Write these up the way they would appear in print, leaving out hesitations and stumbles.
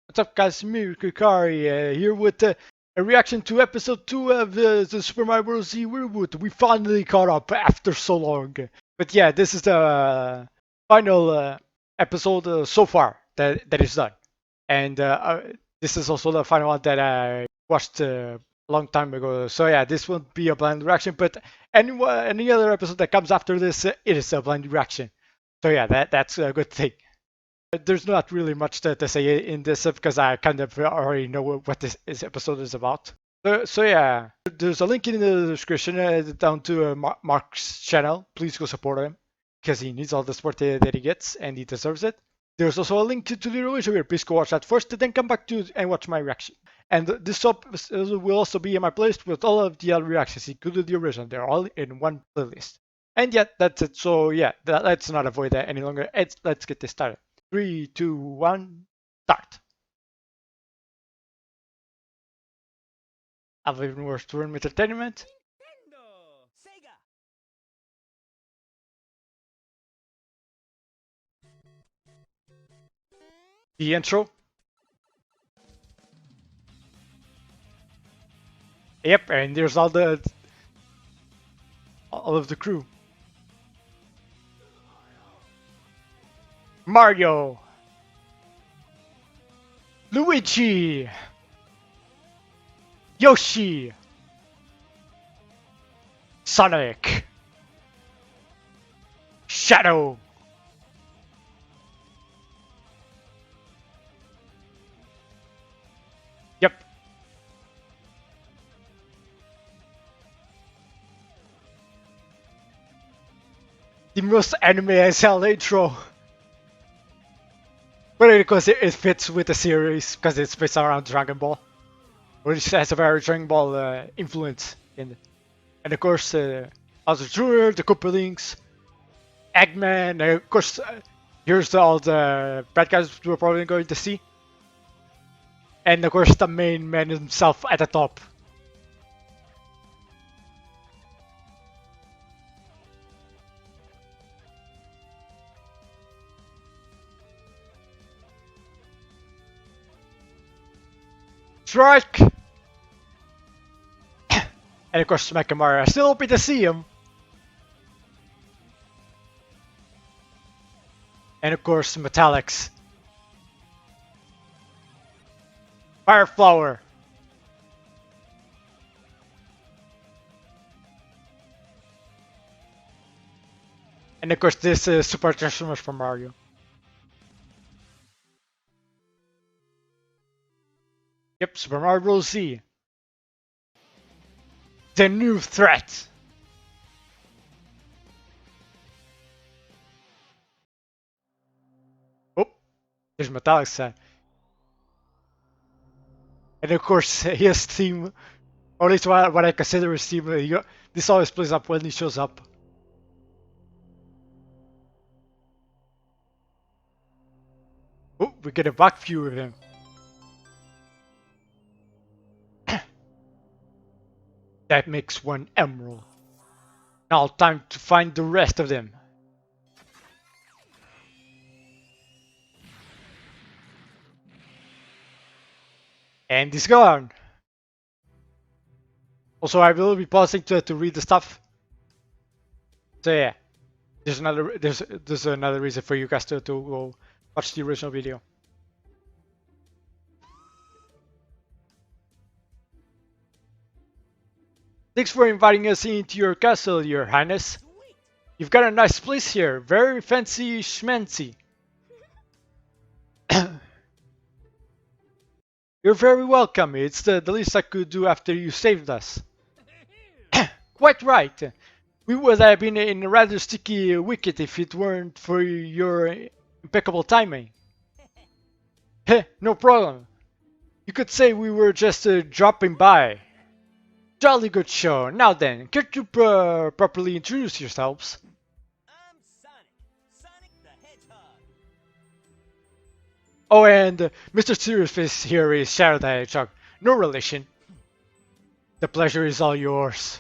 What's up, guys? Me, Kikari, here with a reaction to episode 2 of the Super Mario Bros. Z Reboot. We finally caught up after so long. But yeah, this is the final episode so far that is done. And this is also the final one that I watched a long time ago. So yeah, this won't be a blind reaction, but any other episode that comes after this, it is a blind reaction. So yeah, that's a good thing. There's not really much to say in this because I kind of already know what this episode is about. So yeah, there's a link in the description down to Mark's channel. Please go support him because he needs all the support that he gets and he deserves it. There's also a link to the original video. Please go watch that first, then come back to and watch my reaction. And this will also be in my playlist with all of the other reactions, including the original. They're all in one playlist. And yeah, that's it. So yeah, let's not avoid that any longer. Let's get this started. 3, 2, 1, start. I've even worse to run entertainment. Nintendo, Sega. The intro. Yep, and there's all of the crew. Mario, Luigi, Yoshi, Sonic, Shadow, yep, the most anime as hell intro. But because it fits with the series, because it's based around Dragon Ball, which has a very Dragon Ball influence in it. And of course, Bowser Jr., the Koopalings, Eggman, and of course, here's all the bad guys we're probably going to see. And of course, the main man himself at the top. Strike! And of course, Mecha Mario. I'm still hoping to see him. And of course, Metallics. Fire Flower. And of course, this is Super Transformers from Mario. Yep, Super Mario Bros. Z. The new threat. Oh, there's Metallic side. And of course, his theme, or at least what I consider his theme, this always plays up when he shows up. Oh, we get a back view of him. That makes one emerald. Now time to find the rest of them. And he's gone. Also, I will be pausing to read the stuff. So yeah, there's another reason for you guys to go watch the original video. Thanks for inviting us into your castle, Your Highness. You've got a nice place here, very fancy schmancy. You're very welcome. It's the least I could do after you saved us. Quite right. We would have been in a rather sticky wicket if it weren't for your impeccable timing. Heh, no problem. You could say we were just dropping by. Jolly good show. Now then, care to properly introduce yourselves? I'm Sonic the Hedgehog. Oh, and Mr. Seriousface here is Shadow the Hedgehog. No relation. The pleasure is all yours.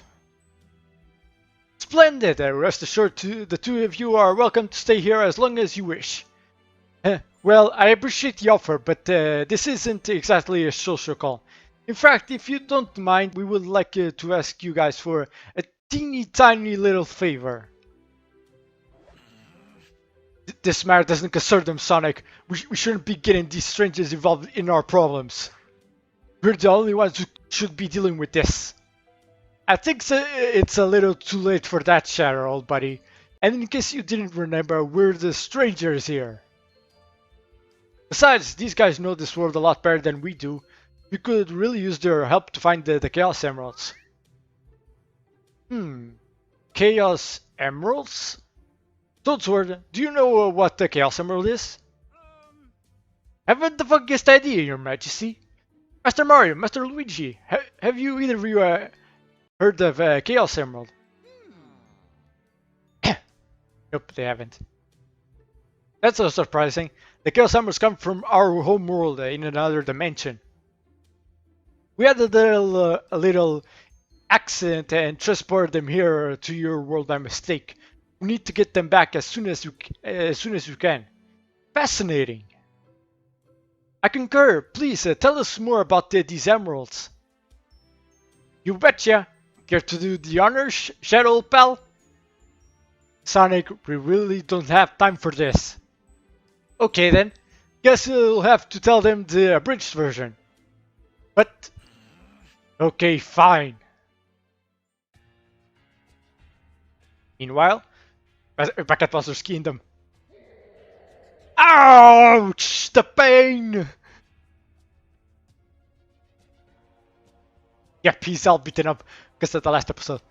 Splendid! Rest assured, the two of you are welcome to stay here as long as you wish. Well, I appreciate the offer, but this isn't exactly a social call. In fact, if you don't mind, we would like to ask you guys for a teeny tiny little favor. This matter doesn't concern them, Sonic. We shouldn't be getting these strangers involved in our problems. We're the only ones who should be dealing with this. I think it's a little too late for that, Shadow, old buddy. And in case you didn't remember, we're the strangers here. Besides, these guys know this world a lot better than we do. We could really use their help to find the Chaos Emeralds. Chaos Emeralds? Toadsword, do you know what the Chaos Emerald is? Haven't the funkiest idea, Your Majesty. Master Mario, Master Luigi, have you either of you heard of Chaos Emerald? Nope, they haven't. That's so surprising. The Chaos Emeralds come from our home world in another dimension. We had a little accident and transported them here to your world by mistake. We need to get them back as soon as we can. Fascinating. I concur. Please tell us more about these emeralds. You betcha. Care to do the honors, Shadow pal? Sonic, we really don't have time for this. Okay then. Guess you'll have to tell them the abridged version. But... okay, fine. Meanwhile, back at Buster's Kingdom. Ouch! The pain! Yep, he's all beaten up because of the last episode.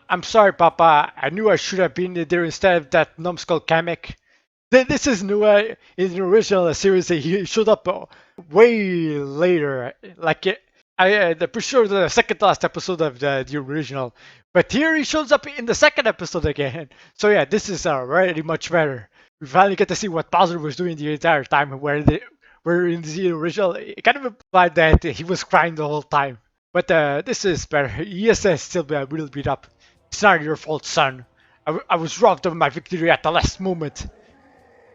I'm sorry, Papa. I knew I should have been there instead of that numbskull Kamek. This is new. In the original series, he showed up way later. Like, I'm pretty sure the second to last episode of the original. But here he shows up in the second episode again. So yeah, this is already much better. We finally get to see what Bowser was doing the entire time, where in the original, it kind of implied that he was crying the whole time. But this is better. Yes, still really beat up. It's not your fault, son. I was robbed of my victory at the last moment.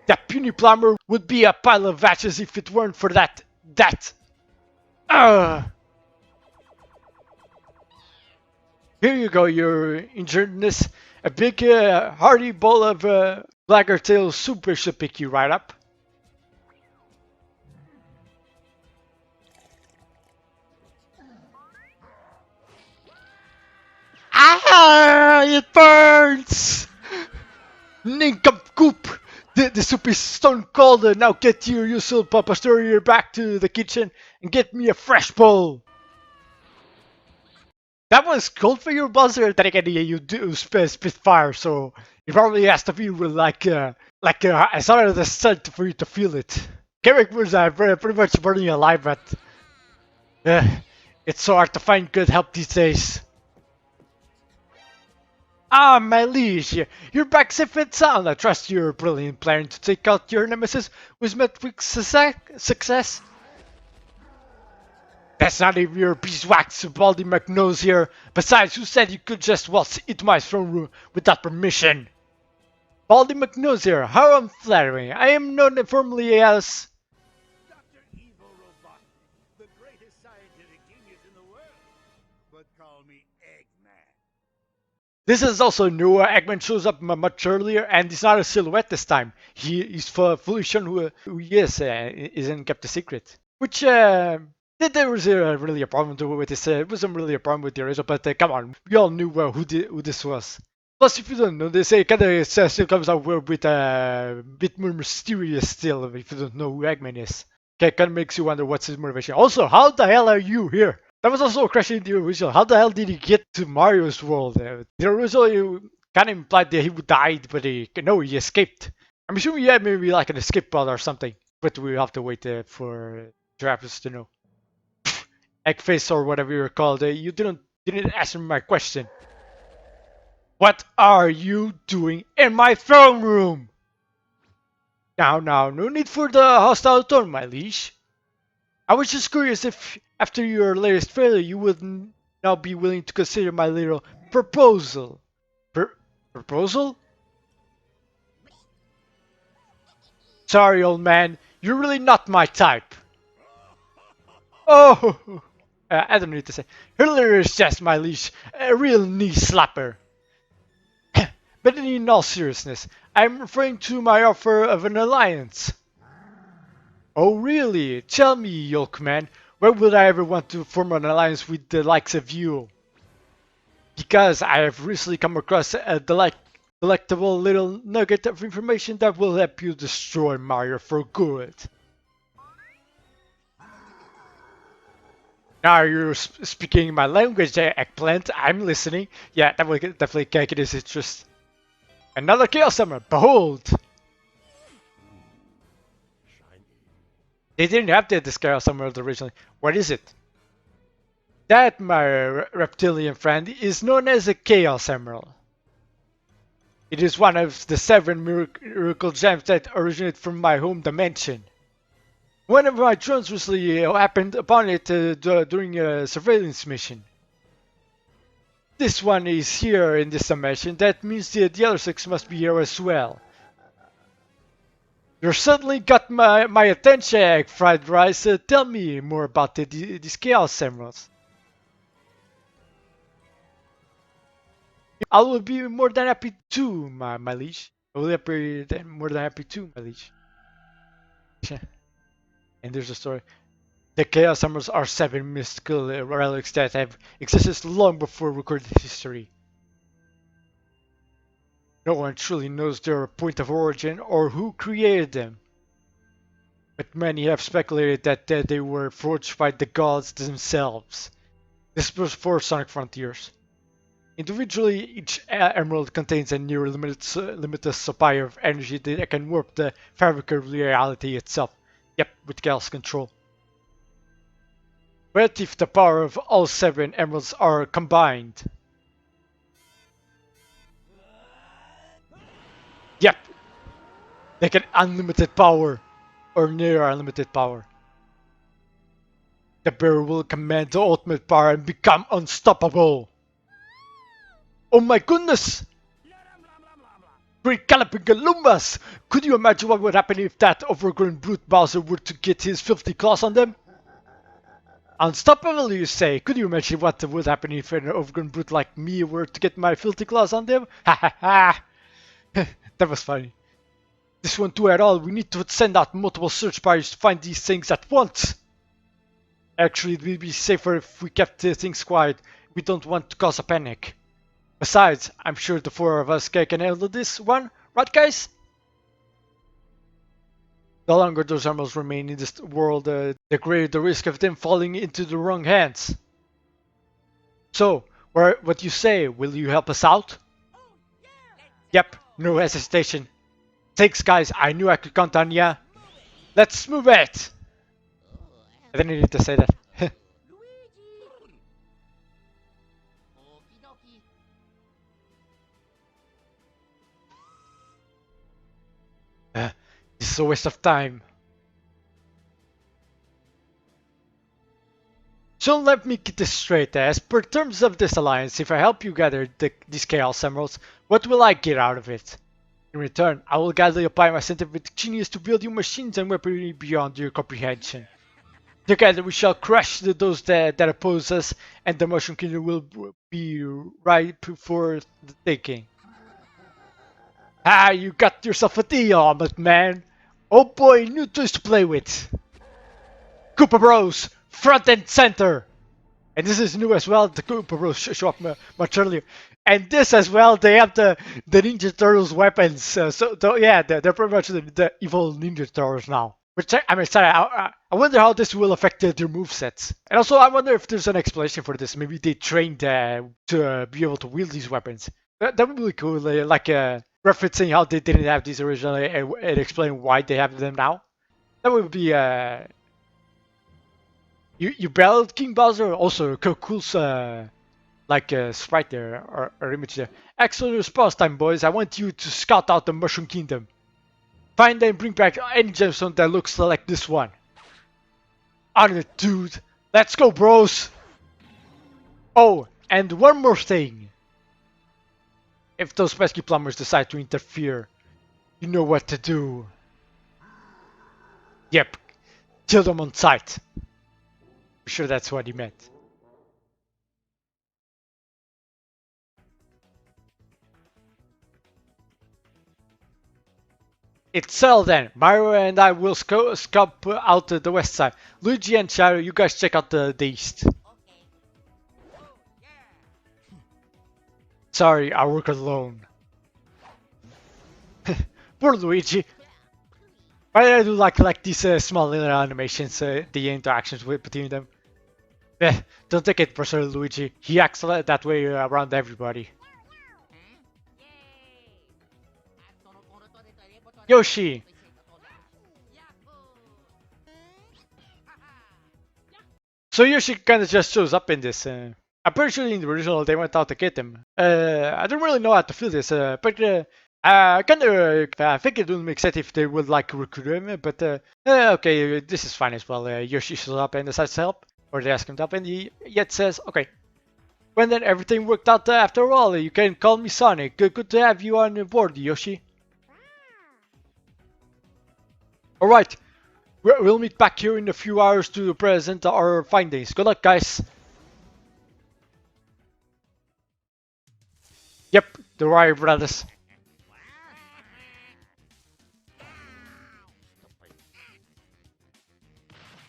That puny plumber would be a pile of ashes if it weren't for that. Here you go, your injuredness. A big, hearty bowl of blackguard tail soup should pick you right up. Ah, it burns! Nincompoop! The soup is stone cold. Now get your usual pastorier back to the kitchen and get me a fresh bowl. That was cold for your buzzer. Then again, you do spit fire, so it probably has to feel like a sort of the sun for you to feel it. Carrick was pretty much burning alive, but it's so hard to find good help these days. Ah, my liege, you're back safe and sound. I trust your brilliant plan to take out your nemesis was met with success. That's not even your beeswax, Baldy McNose here. Besides, who said you could just waltz into my throne room without permission? Baldy McNose here, how unflattering. I am known formally as... Dr. Evil Robot, the greatest scientific genius in the world. But call me Eggman. This is also new. Eggman shows up much earlier, and he's not a silhouette this time. He's fully shown who he is, isn't kept a secret. Which, there was really a problem with this. It wasn't really a problem with the original, but come on, we all knew who this was. Plus, if you don't know this, it kind of still comes out with a bit more mysterious still, if you don't know who Eggman is. Okay, kind of makes you wonder what's his motivation. Also, how the hell are you here? That was also a question in the original. How the hell did he get to Mario's world? The original kind of implied that he died, but he escaped. I'm assuming he had maybe like an escape pod or something, but we have to wait for Travis to know. Eggface or whatever you're called. You didn't answer my question. What are you doing in my throne room? Now, no need for the hostile tone, my liege. I was just curious if, after your latest failure, you would now be willing to consider my little proposal. Proposal? Sorry, old man. You're really not my type. Oh! I don't need to say. Hitler is just my leash. A real knee slapper. But in all seriousness, I'm referring to my offer of an alliance. Oh really? Tell me, Yolkman, why would I ever want to form an alliance with the likes of you? Because I have recently come across a delectable little nugget of information that will help you destroy Mario for good. Now you're speaking my language, Eggplant. I'm listening. Yeah, that will definitely get his interest. Another Chaos Summer, behold! They didn't have this Chaos Summer originally. What is it? That, my reptilian friend, is known as a Chaos Emerald. It is one of the 7 miracle gems that originate from my home dimension. One of my drones recently happened upon it during a surveillance mission. This one is here in this dimension, that means the other 6 must be here as well. You suddenly got my attention, Egg Fried Rice. Tell me more about these Chaos Emeralds. I will be more than happy to, my liege. I will be more than happy to, my liege. And there's a story. The Chaos Emeralds are 7 mystical relics that have existed long before recorded history. No one truly knows their point of origin or who created them. But many have speculated that they were forged by the gods themselves. This was for Sonic Frontiers. Individually, each emerald contains a near limitless supply of energy that can warp the fabric of reality itself. Yep, with chaos control. But if the power of all 7 emeralds are combined... Yep! They get unlimited power, or near unlimited power. The bear will command the ultimate power and become unstoppable! Oh my goodness! Great galloping Galumbas! Could you imagine what would happen if that overgrown brute Bowser were to get his filthy claws on them? Unstoppable, you say? Could you imagine what would happen if an overgrown brute like me were to get my filthy claws on them? Ha ha ha! That was funny. This won't do at all. We need to send out multiple search parties to find these things at once. Actually, it would be safer if we kept things quiet. We don't want to cause a panic. Besides, I'm sure the 4 of us can handle this one, right guys? The longer those emeralds remain in this world, the greater the risk of them falling into the wrong hands. So, what do you say? Will you help us out? Yep, no hesitation. Thanks guys, I knew I could count on ya. Let's move it! I didn't need to say that. This is a waste of time. So let me get this straight. As per terms of this alliance, if I help you gather these Chaos Emeralds, what will I get out of it? In return, I will gladly apply my scientific genius to build you machines and weaponry beyond your comprehension. Together we shall crush those that oppose us, and the Mushroom Kingdom will be ripe for the taking. Ah, you got yourself a deal, man! Oh boy, new toys to play with! Koopa Bros, front and center! And this is new as well, the Koopa Bros show up much earlier. And this as well, they have the Ninja Turtles weapons. Yeah, they're pretty much the evil Ninja Turtles now. Which I'm excited. I wonder how this will affect their movesets. And also, I wonder if there's an explanation for this. Maybe they trained to be able to wield these weapons. That would be really cool. Like referencing how they didn't have these originally and explain why they have them now. That would be you battled King Bowser. Also, cool sprite there or image there. Excellent response time, boys. I want you to scout out the Mushroom Kingdom. Find and bring back any gemstone that looks like this one. On it, dude. Let's go, bros. Oh, and one more thing. If those pesky plumbers decide to interfere, you know what to do. Yep, kill them on sight. I'm sure that's what he meant. It's settled then. Mario and I will scope out the west side. Luigi and Shadow, you guys check out the east. Okay. Oh, yeah. Sorry, I work alone. Poor Luigi. But I do like these small little animations, the interactions between them. Don't take it personally, Luigi. He acts that way around everybody. Yoshi! So Yoshi kinda just shows up in this. I'm pretty sure in the original they went out to get him. I don't really know how to feel this, but I think it would make sense if they would like recruit him, but okay, this is fine as well. Yoshi shows up and decides to help, or they ask him to help, and he yet says, okay. When then everything worked out after all, you can call me Sonic. Good to have you on board, Yoshi. Alright, we'll meet back here in a few hours to present our findings. Good luck, guys. Yep, the Rye brothers.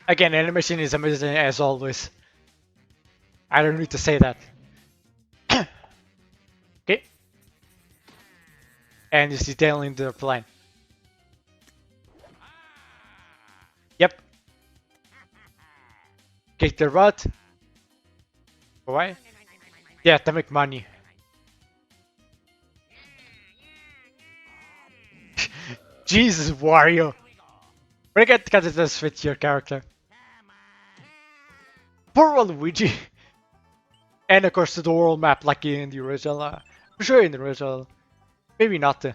Again, animation is amazing as always. I don't need to say that. Okay. And it's detailing the plan. Yep. Kick the rod. Why? Yeah, to make money. Jesus, Wario. Break it because it does fit your character. Poor Luigi. And of course the world map like in the original. I'm sure in the original. Maybe not. I'm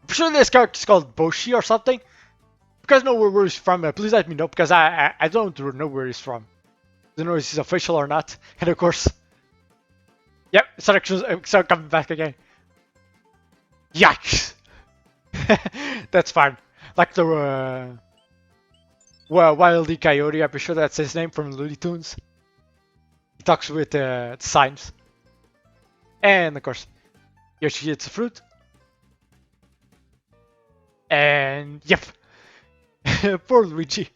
sure this character is called Boshi or something. If you guys know where he's from, please let me know because I don't know where he's from. I don't know if he's official or not. And of course, yep, start coming back again. Yikes! That's fine. Like the Wile E. Coyote, I'm pretty sure that's his name from Looney Tunes. He talks with signs. And of course, Yoshi eats a fruit. And yep. Poor Luigi.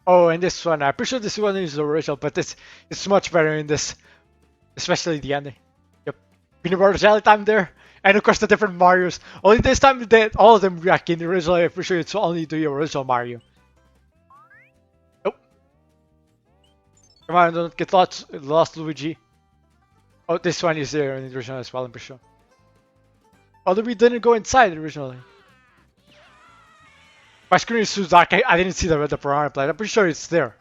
Oh, and this one, I'm pretty sure this one is the original, but it's much better in this. Especially the ending. Yep. Peanut butter jelly time there. And of course the different Marios. Only this time all of them react in the original. I'm pretty sure it's only the original Mario. Nope. Come on, don't get lost, Luigi. Oh, this one is there in the original as well, I'm pretty sure. Although we didn't go inside originally. My screen is too dark, I didn't see the piranha plant. I'm pretty sure it's there.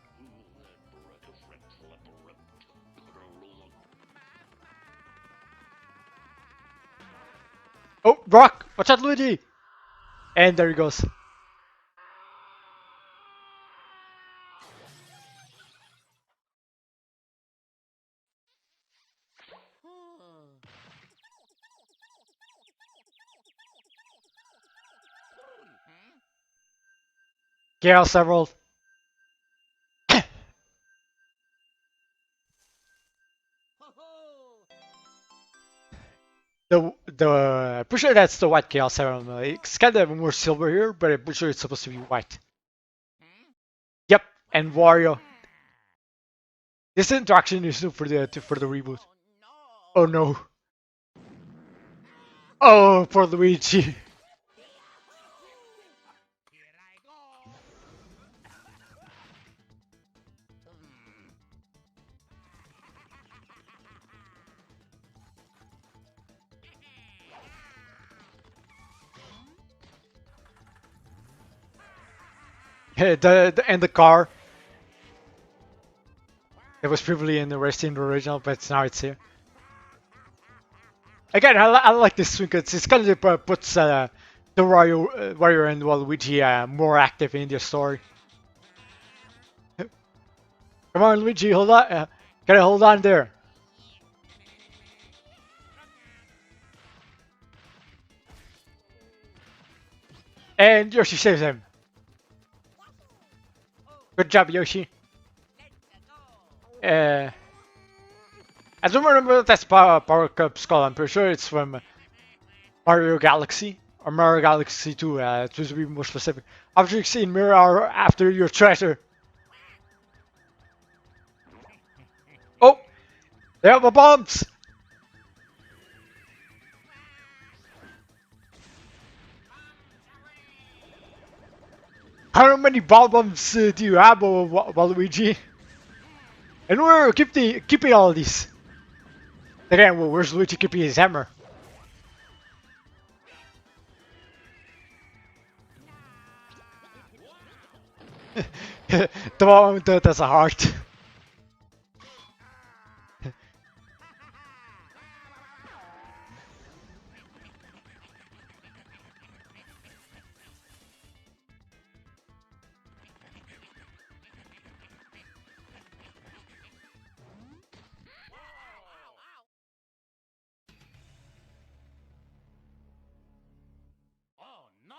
Oh, Brock! Watch out, Luigi! And there he goes. KL several. I'm pretty sure that's the white KL several. It's kind of more silver here, but I'm pretty sure it's supposed to be white. Yep, and Wario. This interaction is new for the reboot. Oh no. Oh, poor Luigi. And the car. It was previously in the original, but now it's here. Again, I like this swing because it's kind of puts the Wario and Waluigi more active in the story. Come on, Luigi, hold on. Gotta hold on there. And Yoshi saves him. Good job, Yoshi. I don't remember if that's Power Cup Skull. I'm pretty sure it's from Mario Galaxy or Mario Galaxy 2. To be more specific. After you see Mirror after your treasure. Oh, they have the bombs. How many bombs do you have, Waluigi? And we're keeping all of these. Again, well, where's Luigi keeping his hammer? The bomb that has a heart. Oh no!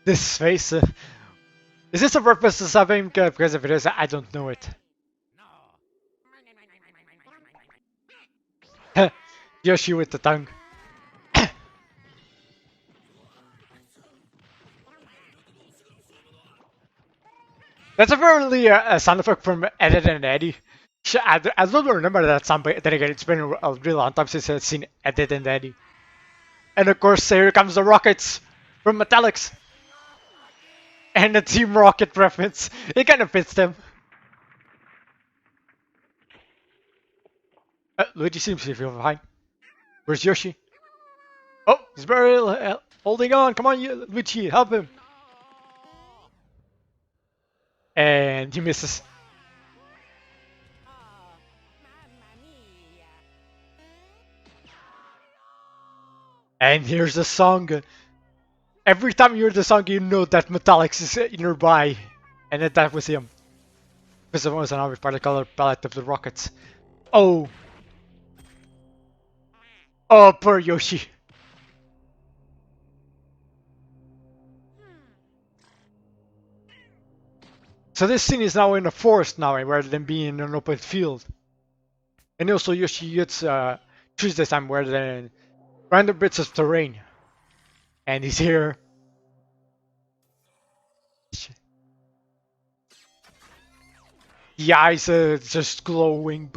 This face. Is this a purpose to something? Because if it is, I don't know it. No. Yoshi with the tongue. That's apparently a sound effect from Ed and Eddie. I don't remember that sound, but then again, it's been a really long time since I've seen Ed and Eddie. And of course, here comes the rockets from Metallics. And the Team Rocket reference. It kind of fits them. Luigi seems to feel fine. Where's Yoshi? Oh, he's very holding on. Come on, Luigi, help him. And he misses. Oh, mamma mia. And here's the song. Every time you hear the song, you know that Metallics is nearby. And that was him. Because it was an obvious part of the color palette of the rockets. Oh. Oh, poor Yoshi. So this scene is now in a forest now, rather than being in an open field. And also Yoshi gets trees this time rather than random bits of terrain. And he's here. The eyes just glowing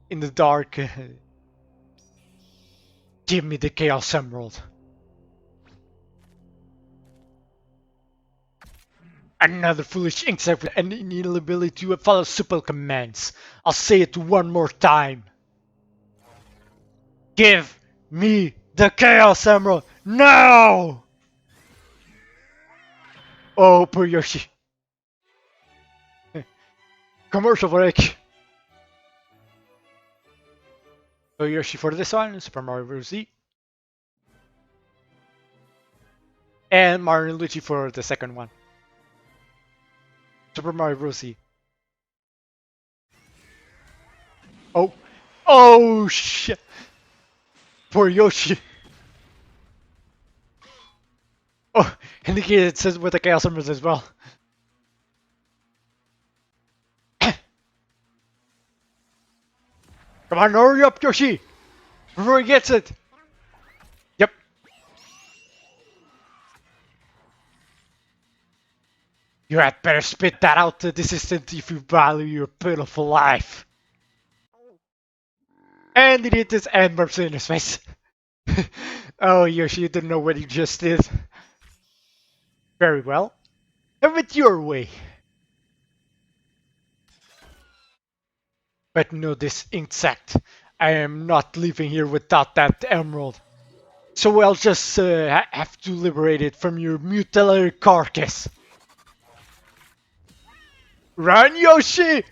in the dark. Give me the Chaos Emerald. Another foolish insect with an inability to follow simple commands. I'll say it one more time. Give me the Chaos Emerald now! Oh, poor Yoshi. Commercial break. So Yoshi for this one, Super Mario Bros. Z. And Mario and Luigi for the second one. Super Mario Bros. Z. Oh. Oh, shit. Poor Yoshi. Oh, indicated it says with the Chaos Emeralds as well. Come on, hurry up, Yoshi! Before he gets it! Yep. You had better spit that out to this instant if you value your pitiful life. And he did this and burps in his face. Oh, Yoshi, you didn't know what you just did. Very well. Have it your way. But know this, insect. I am not leaving here without that emerald. So I'll just have to liberate it from your mutilated carcass. Run, Yoshi!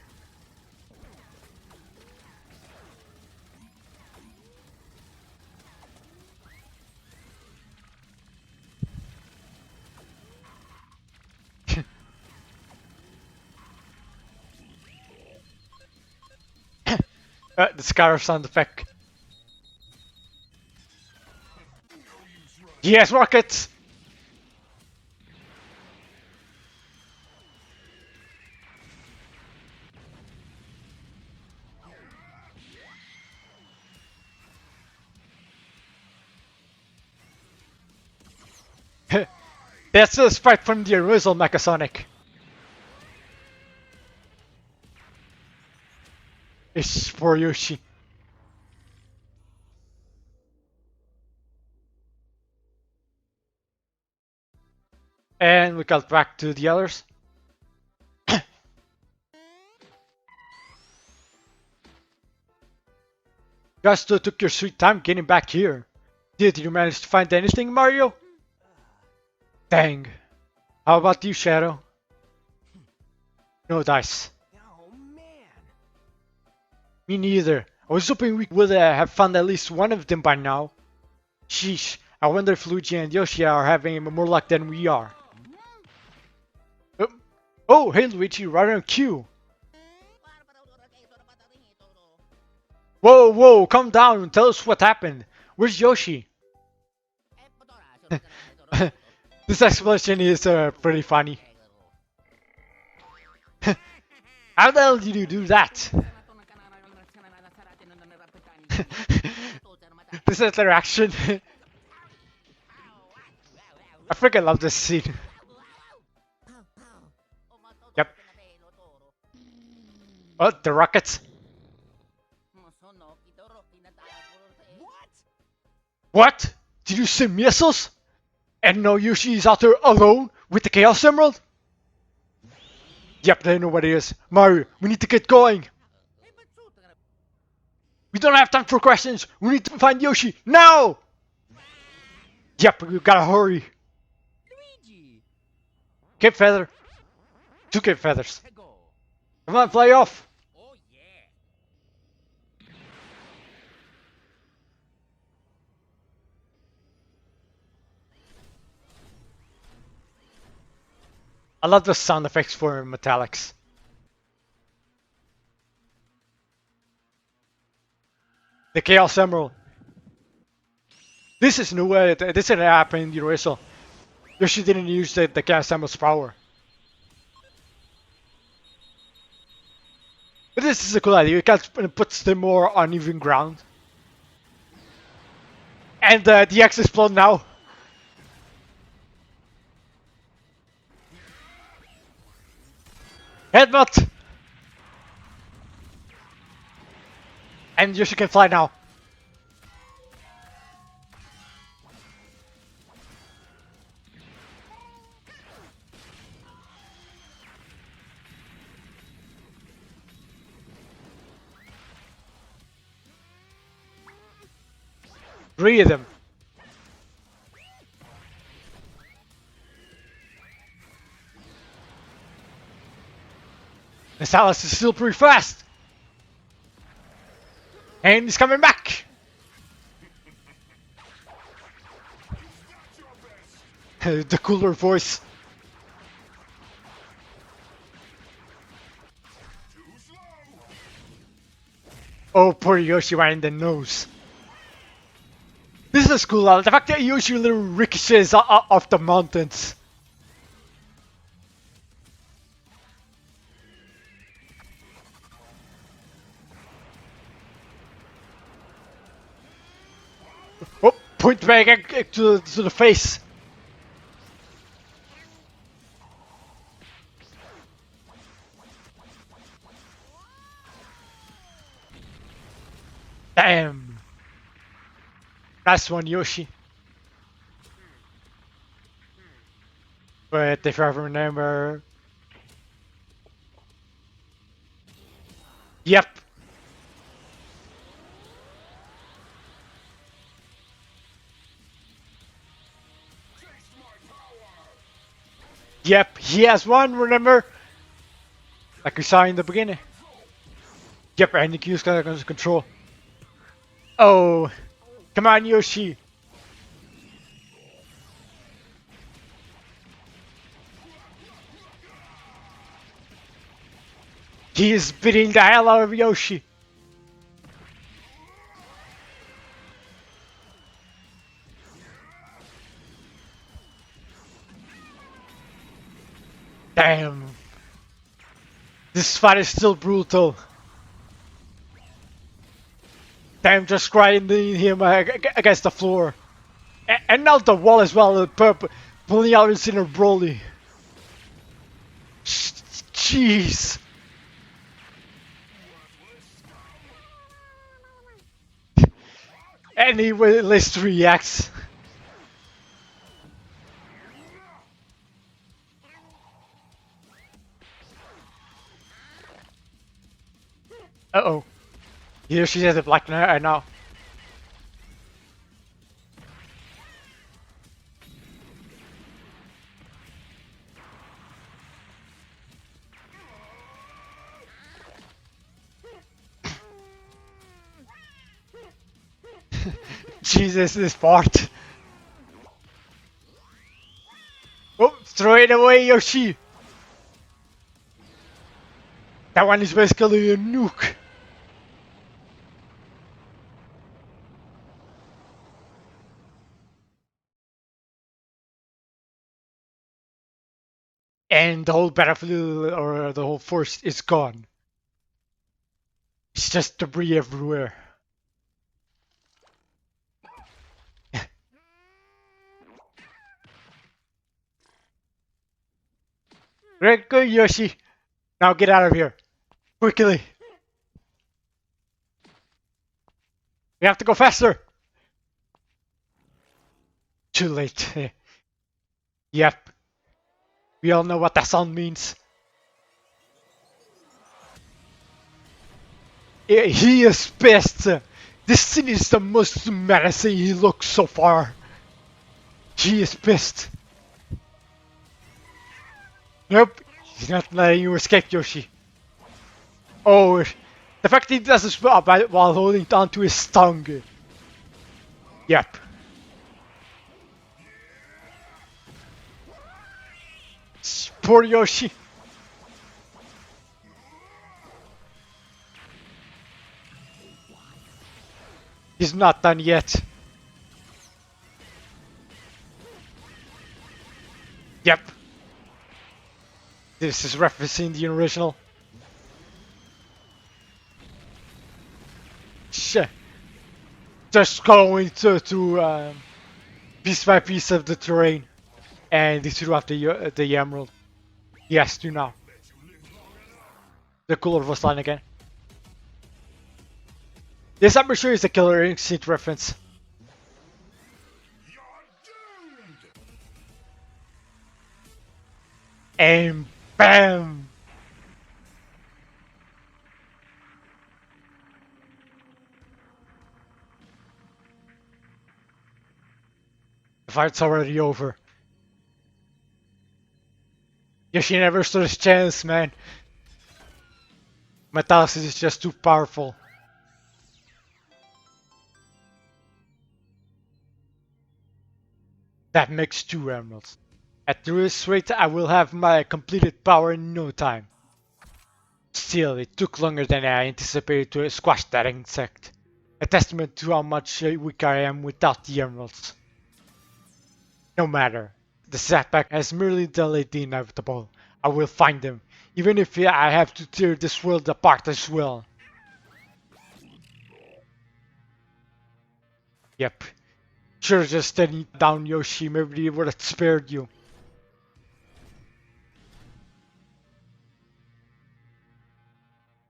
The scar sound effect. Yes, rockets! That's a sprite from the original Mechasonic. It's for Yoshi. And we got back to the others. You guys still took your sweet time getting back here. Did you manage to find anything, Mario? Dang. How about you, Shadow? No dice. Oh man. Me neither. I was hoping we would have found at least one of them by now. Sheesh. I wonder if Luigi and Yoshi are having more luck than we are. Oh, hey Luigi, right on cue. Whoa, whoa, calm down and tell us what happened. Where's Yoshi? This explanation is pretty funny. How the hell did you do that? This interaction. I freaking love this scene. Yep. Oh, the rockets. What? Did you see missiles? And now Yoshi is out there alone with the Chaos Emerald? Yep, they know what it is. Mario, we need to get going. We don't have time for questions. We need to find Yoshi now. Yep, we gotta hurry. Luigi! Cape feather. 2 cape feathers. Come on, fly off. Oh yeah! I love the sound effects for metallics. The Chaos Emerald. This is new. This didn't happen in the original. Yoshi didn't use the Chaos Emerald's power. But this is a cool idea. It puts them more on even ground. And the X explode now. Headbutt! And Yoshi can fly now. Three of them. And Salas is still pretty fast. And he's coming back. The cooler voice. Oh, poor Yoshi right in the nose. This is cool. The fact that Yoshi literally ricochets off the mountains. Oh, point back to the face. Damn. Nice one, Yoshi. But if I remember... Yep. Yep, he has one, remember? Like we saw in the beginning. Yep, and he can use control. Oh, come on, Yoshi. He is beating the hell out of Yoshi. Damn. This fight is still brutal. Damn, just grinding him against the floor. And now the wall as well, pulling out his inner Broly. Jeez. And he at least reacts. Uh-oh. Here she has a black hair now. Jesus, this part. Oh, throw it away, Yoshi. That one is basically a nuke. And the whole battlefield or the whole force is gone. It's just debris everywhere. Great, good, Yoshi. Now get out of here. Quickly. We have to go faster. Too late. Yep. We all know what that sound means. He is pissed. This scene is the most menacing he looks so far. He is pissed. Nope. He's not letting you escape, Yoshi. Oh, the fact that he does this while holding on to his tongue. Yep. Poor Yoshi. He's not done yet. Yep. This is referencing the original. Shit. Just going to piece by piece of the terrain, and this throughout the emerald. Yes, do now. The color was line again. This I'm sure is a Killer Instinct reference. And BAM! The fight's already over. Yoshi never stood a chance, man. Metalysis is just too powerful. That makes 2 emeralds. At this rate, I will have my completed power in no time. Still, it took longer than I anticipated to squash that insect. A testament to how much weak I am without the emeralds. No matter. The setback has merely delayed the inevitable. I will find them, even if I have to tear this world apart as well. Yep. Should've just steadied down, Yoshi, maybe it would've spared you.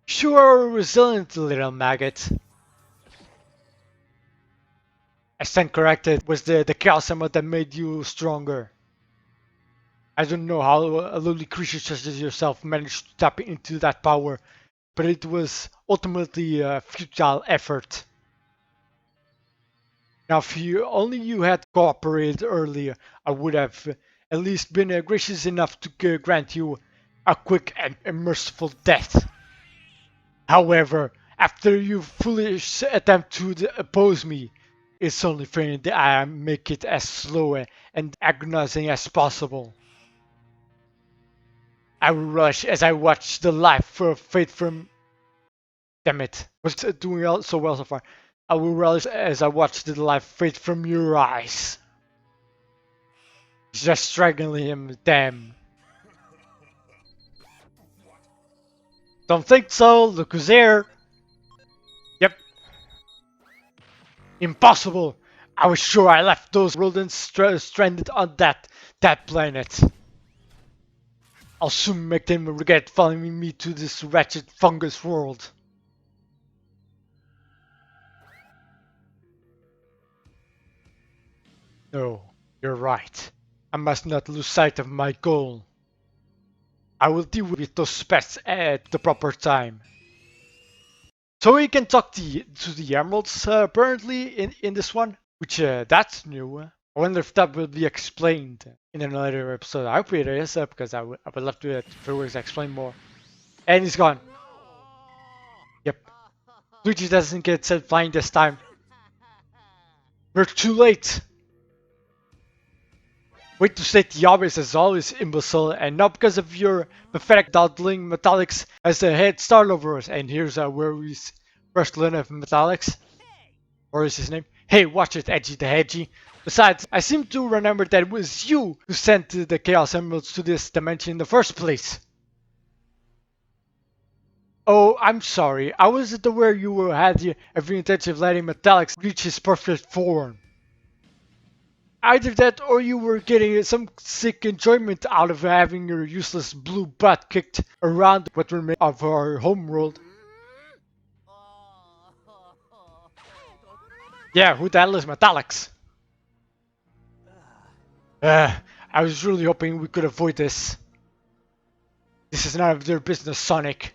Sure, resilient little maggot. I stand corrected. Was the chaos element that made you stronger. I don't know how a lowly creature such as yourself managed to tap into that power, but it was ultimately a futile effort. Now, if you had cooperated earlier, I would have at least been gracious enough to grant you a quick and merciful death. However, after your foolish attempt to oppose me, it's only fair that I make it as slow and agonizing as possible. I will rush as I watch the life fade from... Damn it, was doing so well so far. I will relish as I watch the life fade from your eyes. Just strangling him, damn. Don't think so. Look who's here. Yep. Impossible. I was sure I left those rodents stranded on that planet. I'll soon make them regret following me to this wretched fungus world. No, you're right. I must not lose sight of my goal. I will deal with those pests at the proper time. So we can talk to the emeralds apparently in this one, which that's new. I wonder if that will be explained in another episode. I hope it is because I would love to if it was explained more. And he's gone. Yep. Luigi doesn't get set flying this time. We're too late. Wait to state the obvious as always, imbecile, and not because of your pathetic dawdling Metallics as a head start over us. And here's where we first learn of Metallics. Or is his name? Hey, watch it, Edgy the Hedgy. Besides, I seem to remember that it was you who sent the Chaos Emeralds to this dimension in the first place. Oh, I'm sorry. I wasn't aware you had every intention of letting Metallics reach his perfect form. Either that or you were getting some sick enjoyment out of having your useless blue butt kicked around what remains of our homeworld. Yeah, who the hell is Metallics? I was really hoping we could avoid this. This is none of their business, Sonic.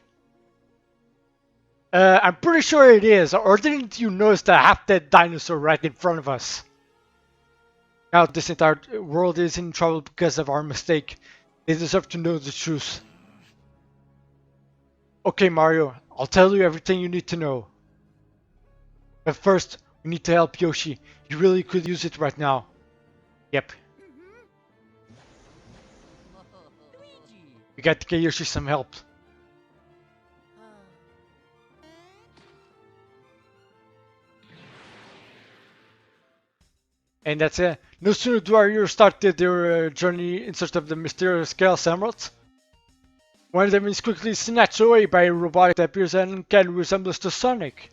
I'm pretty sure it is, or didn't you notice the half-dead dinosaur right in front of us? Now this entire world is in trouble because of our mistake. They deserve to know the truth. Okay, Mario, I'll tell you everything you need to know. But first, we need to help Yoshi. He really could use it right now. Yep. We got to get Yoshi some help. And that's it. No sooner do our heroes start their journey in search of the mysterious Chaos Emeralds. One of them is quickly snatched away by a robotic that appears an uncanny resemblance to Sonic.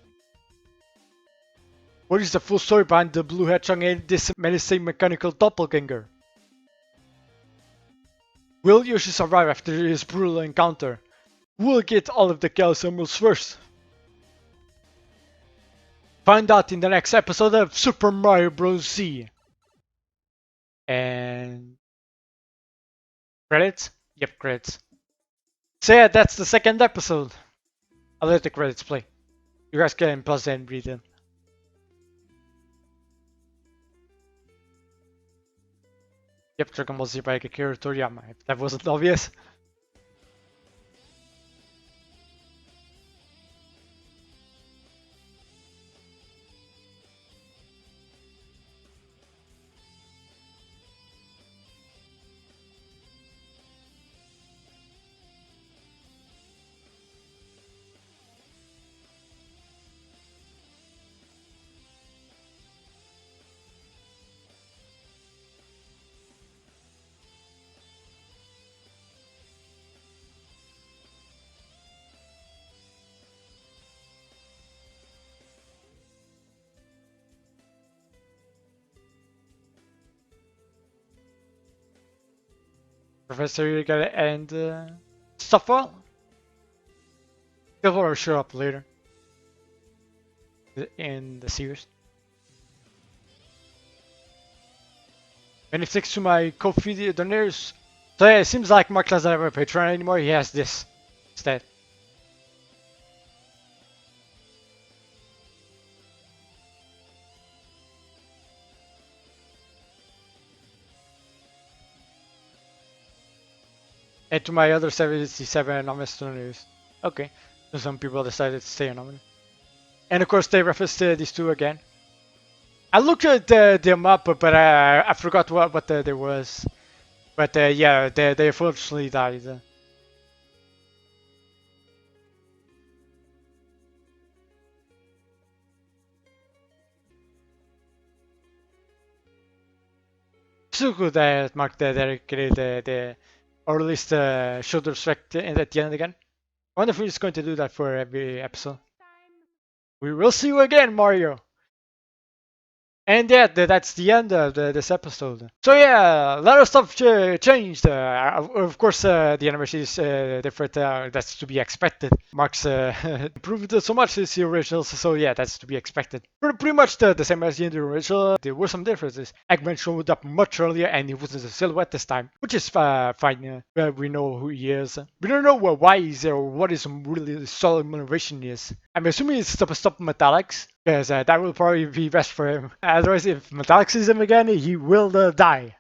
What is the full story behind the blue hedgehog and this menacing mechanical doppelganger? Will Yoshi survive after his brutal encounter? Who will get all of the Chaos Emeralds first? Find out in the next episode of Super Mario Bros. Z. And... credits? Yep, credits. So yeah, that's the second episode. I'll let the credits play. You guys can pause and read them. Yep, Dragon Ball Z by Akira Toriyama, if that wasn't obvious. Professor, you gotta end stuff well. They'll show up later in the series. Many thanks to my Ko-fi donors. So yeah, it seems like Mark doesn't have a Patreon anymore. He has this instead. And to my other 77 anonymous donors. Okay, so some people decided to stay anonymous. And of course they referenced these two again. I looked at them up, but I forgot what there was. But yeah, they unfortunately died. So good that Mark dedicated or at least showed respect at the end again. I wonder if he's going to do that for every episode. We will see you again, Mario. And yeah, that's the end of this episode. So yeah, a lot of stuff changed. Of course, the animation is different. That's to be expected. Mark's improved so much since the originals, so yeah, that's to be expected. Pretty much the same as in the original. There were some differences. Eggman showed up much earlier, and he was a silhouette this time, which is fine. We know who he is. We don't know why he's there or what his really solid motivation is. I'm assuming it's to stop metallics, because that will probably be best for him. Otherwise, if Metallic sees him again, he will die.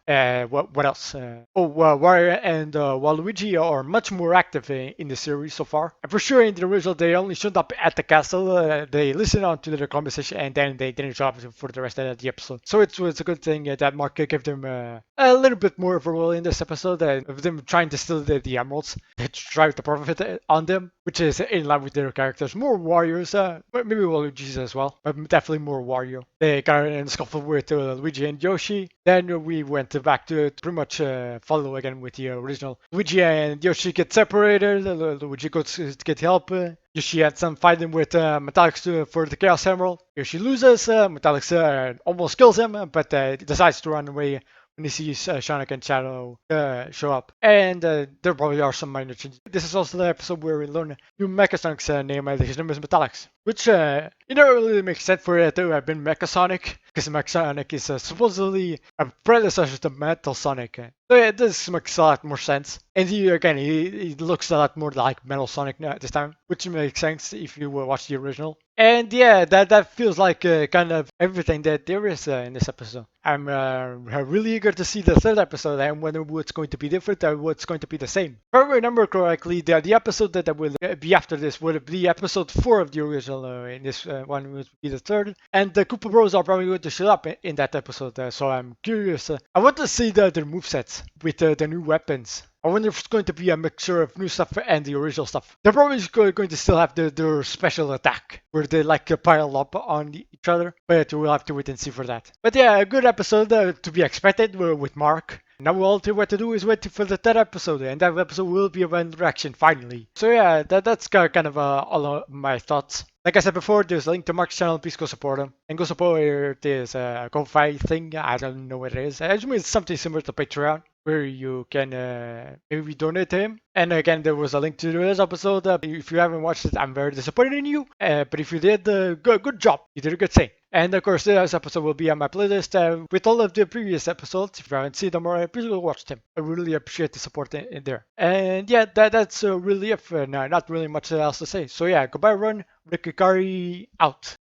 What else? Wario and Waluigi are much more active in the series so far. And for sure, in the original, they only showed up at the castle. They listened on to the conversation, and then they didn't show up for the rest of the episode. So it was a good thing that Mark gave them a little bit more of a role in this episode, of them trying to steal the emeralds to drive the profit on them, which is in line with their characters. More warriors, maybe Waluigi's as well, but definitely more Wario. They got in a scuffle with Luigi and Yoshi. Then we went back to pretty much follow again with the original. Luigi and Yoshi get separated. Luigi goes to get help. Yoshi had some fighting with Metallics for the Chaos Emerald. Yoshi loses. Metallics almost kills him, but decides to run away when he sees Sonic and Shadow show up. And there probably are some minor changes. This is also the episode where we learn new Mecha Sonic's name. His name is Metallics, which it don't really make sense for it to have been Mecha Sonic, because Mecha Sonic is supposedly a predecessor to Metal Sonic. So yeah, this makes a lot more sense. And he looks a lot more like Metal Sonic now this time, which makes sense if you watch the original. And yeah, that feels like kind of everything that there is in this episode. I'm really eager to see the third episode and wonder what's going to be different or what's going to be the same. If I remember correctly, the episode that will be after this would be episode 4 of the original, and this one would be the third. And the Koopa Bros are probably going to show up in that episode, so I'm curious. I want to see their movesets with the new weapons. I wonder if it's going to be a mixture of new stuff and the original stuff. They're probably going to still have their special attack, where they like pile up on each other, but we'll have to wait and see for that. But yeah, a good episode to be expected with Mark. Now all we have to do is wait for the third episode, and that episode will be about interaction finally. So yeah, that's kind of all of my thoughts. Like I said before, there's a link to Mark's channel. Please go support him. And go support this Ko-Fi thing. I don't know what it is. I assume it's something similar to Patreon, where you can maybe donate to him. And again, there was a link to this episode. If you haven't watched it, I'm very disappointed in you. But if you did, good job. You did a good thing. And of course, this episode will be on my playlist with all of the previous episodes. If you haven't seen them already, please go watch them. I really appreciate the support in there. And yeah, that's really it for now. Not really much else to say. So yeah, goodbye, run. Rick Hikari out.